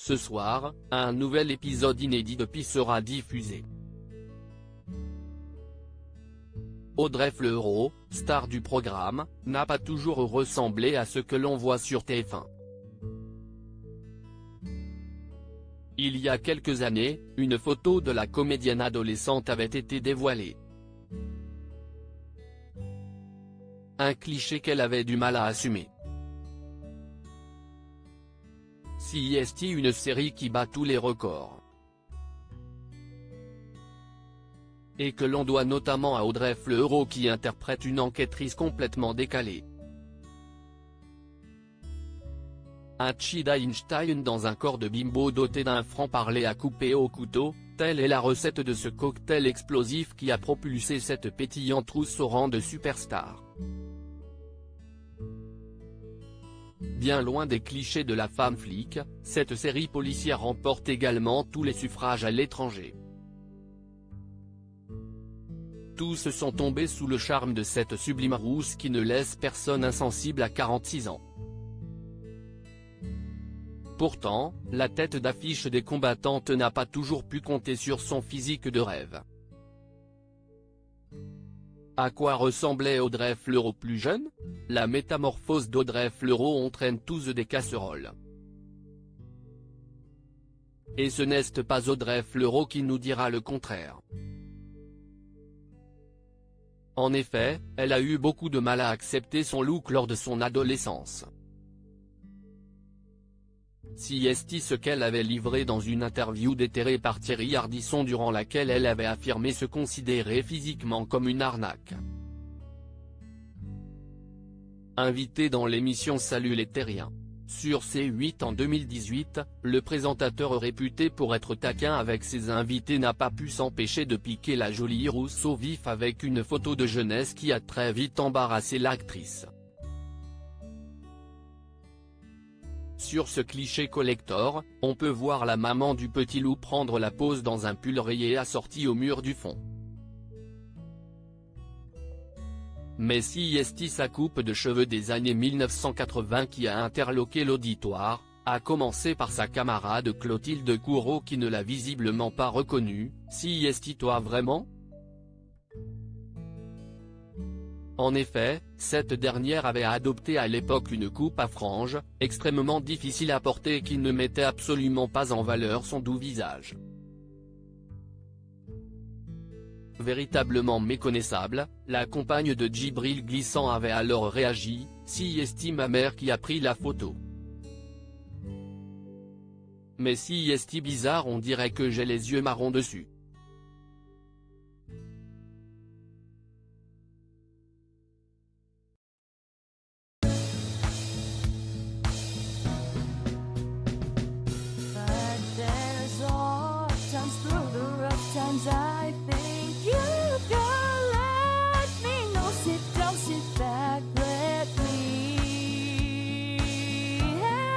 Ce soir, un nouvel épisode inédit de Pi sera diffusé. Audrey Fleurot, star du programme, n'a pas toujours ressemblé à ce que l'on voit sur TF1. Il y a quelques années, une photo de la comédienne adolescente avait été dévoilée. Un cliché qu'elle avait du mal à assumer. CIST, une série qui bat tous les records. Et que l'on doit notamment à Audrey Fleurot qui interprète une enquêtrice complètement décalée. Un Chida Einstein dans un corps de bimbo doté d'un franc-parler à couper au couteau, telle est la recette de ce cocktail explosif qui a propulsé cette pétillante trousse au rang de superstar. Bien loin des clichés de la femme flic, cette série policière remporte également tous les suffrages à l'étranger. Tous sont tombés sous le charme de cette sublime rousse qui ne laisse personne insensible à 46 ans. Pourtant, la tête d'affiche des combattantes n'a pas toujours pu compter sur son physique de rêve. À quoi ressemblait Audrey Fleurot plus jeune? La métamorphose d'Audrey Fleurot entraîne tous des casseroles. Et ce n'est pas Audrey Fleurot qui nous dira le contraire. En effet, elle a eu beaucoup de mal à accepter son look lors de son adolescence. CIST, ce qu'elle avait livré dans une interview déterrée par Thierry Ardisson durant laquelle elle avait affirmé se considérer physiquement comme une arnaque. Invité dans l'émission Salut les Terriens. Sur C8 en 2018, le présentateur réputé pour être taquin avec ses invités n'a pas pu s'empêcher de piquer la jolie rousse au vif avec une photo de jeunesse qui a très vite embarrassé l'actrice. Sur ce cliché collector, on peut voir la maman du petit loup prendre la pose dans un pull rayé assorti au mur du fond. Mais CIST, sa coupe de cheveux des années 1980 qui a interloqué l'auditoire, à commencer par sa camarade Clotilde Courreau qui ne l'a visiblement pas reconnue. CIST, toi vraiment? En effet, cette dernière avait adopté à l'époque une coupe à franges, extrêmement difficile à porter et qui ne mettait absolument pas en valeur son doux visage. Véritablement méconnaissable, la compagne de Djibril Glissant avait alors réagi, CIST, ma mère qui a pris la photo. Mais CIST, bizarre, on dirait que j'ai les yeux marrons dessus. I think you can let me know. Sit down, sit back, let me help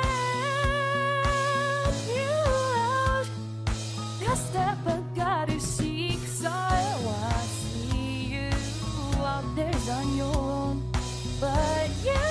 you out. The step I gotta seek, so I see you out there on your own, but yeah.